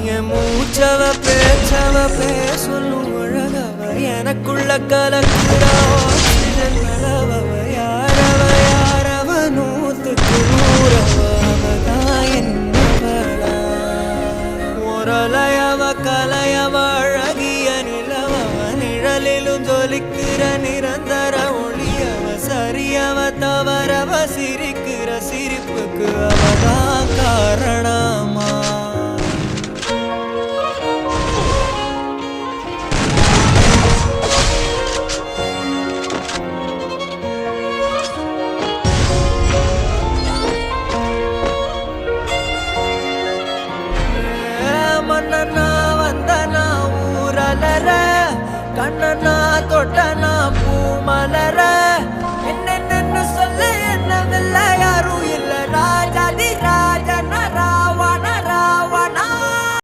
என் மூச்சவ பேச்சவ பேசலும் அழகவ எனக்குள்ள கலக்குறா ஆக்சிஜன் அளவவ யாரவ நூத்துக்கு நூறவ அவதான் என்னவளா முரலையவ கலையவ அழகிய நிலவவ நிழலிலும் ஜொலிக்கிற நிரந்தர ஒளியவ சரியவ தவறவ சிரிக்கிற சிரிப்புக்கு அவதான் காரணமா மன்னனா வந்தனா ஊரலர கண்ணனா தொட்டனா பூமலர